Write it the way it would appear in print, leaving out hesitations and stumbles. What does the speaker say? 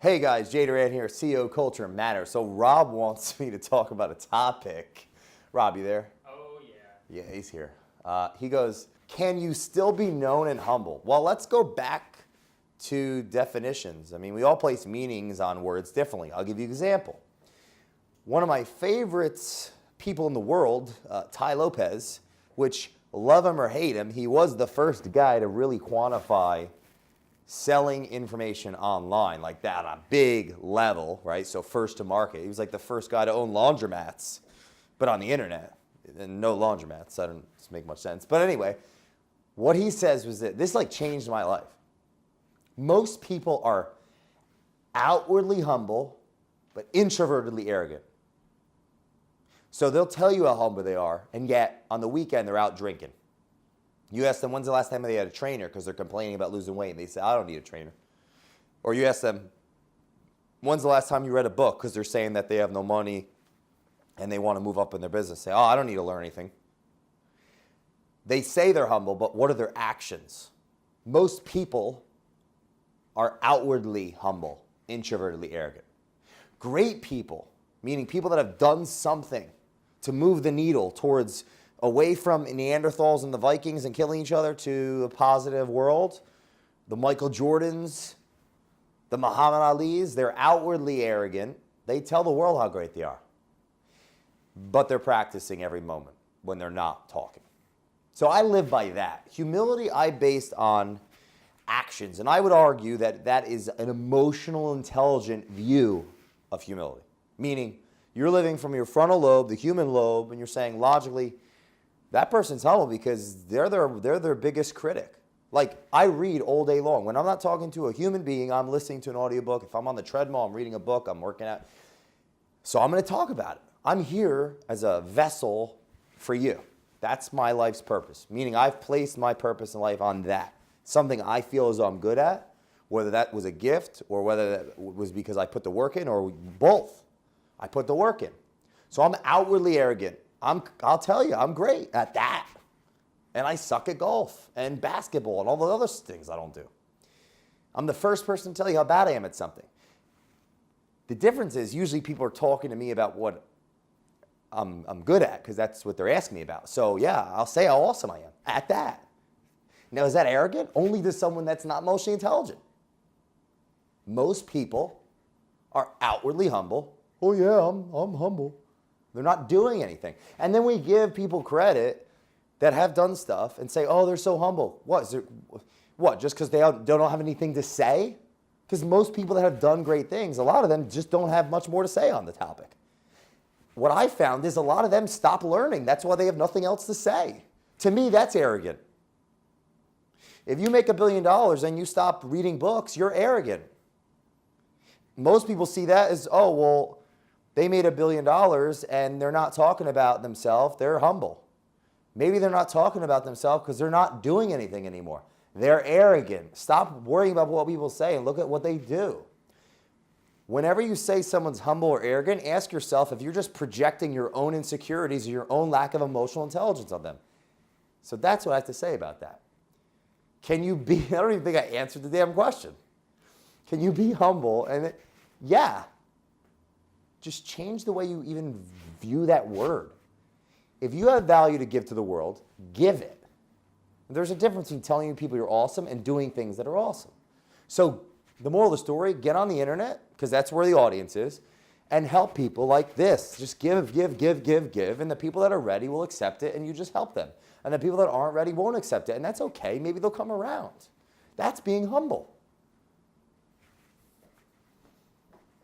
Hey guys, Doran here, CEO Culture Matters. So Rob wants me to talk about a topic. Rob, you there? Oh, yeah. Yeah, he's here. He goes, can you still be known and humble? Well, let's go back to definitions. I mean, we all place meanings on words differently. I'll give you an example. One of my favorites people in the world, Tai Lopez, which love him or hate him, he was the first guy to really quantify selling information online like that on a big level, right? So first to market. He was like the first guy to own laundromats, but on the internet. And no laundromats, that doesn't make much sense. But anyway, what he says was that this like changed my life. Most people are outwardly humble, but introvertedly arrogant. So they'll tell you how humble they are, and yet on the weekend they're out drinking. You ask them, when's the last time they had a trainer because they're complaining about losing weight, and they say, I don't need a trainer. Or you ask them, when's the last time you read a book because they're saying that they have no money and they want to move up in their business. Say, oh, I don't need to learn anything. They say they're humble, but what are their actions? Most people are outwardly humble, introvertedly arrogant. Great people, meaning people that have done something to move the needle towards away from Neanderthals and the Vikings and killing each other to a positive world, the Michael Jordans, the Muhammad Alis, they're outwardly arrogant. They tell the world how great they are. But they're practicing every moment when they're not talking. So I live by that. Humility I based on actions. And I would argue that that is an emotional, intelligent view of humility. Meaning you're living from your frontal lobe, the human lobe, and you're saying logically, that person's humble because they're their biggest critic. Like, I read all day long. When I'm not talking to a human being, I'm listening to an audiobook. If I'm on the treadmill, I'm reading a book, I'm working out. So I'm going to talk about it. I'm here as a vessel for you. That's my life's purpose, meaning I've placed my purpose in life on that. Something I feel as though I'm good at, whether that was a gift or whether that was because I put the work in, or both. I put the work in. So I'm outwardly arrogant. I'll tell you, I'm great at that. And I suck at golf and basketball and all the other things I don't do. I'm the first person to tell you how bad I am at something. The difference is usually people are talking to me about what I'm good at because that's what they're asking me about. So yeah, I'll say how awesome I am at that. Now, is that arrogant? Only to someone that's not emotionally intelligent. Most people are outwardly humble. Oh yeah, I'm humble. They're not doing anything. And then we give people credit that have done stuff and say, oh, they're so humble. What, just because they don't have anything to say? Because most people that have done great things, a lot of them just don't have much more to say on the topic. What I found is a lot of them stop learning. That's why they have nothing else to say. To me, that's arrogant. If you make $1 billion and you stop reading books, you're arrogant. Most people see that as, oh, well, they made $1 billion and they're not talking about themselves. They're humble. Maybe they're not talking about themselves because they're not doing anything anymore. They're arrogant. Stop worrying about what people say and look at what they do. Whenever you say someone's humble or arrogant, ask yourself if you're just projecting your own insecurities or your own lack of emotional intelligence on them. So that's what I have to say about that. Can you be, I don't even think I answered the damn question. Can you be humble? And yeah. Just change the way you even view that word. If you have value to give to the world, give it. There's a difference between telling people you're awesome and doing things that are awesome. So the moral of the story, get on the internet, because that's where the audience is, and help people like this. Just give, and the people that are ready will accept it, and you just help them. And the people that aren't ready won't accept it, and that's okay. Maybe they'll come around. That's being humble.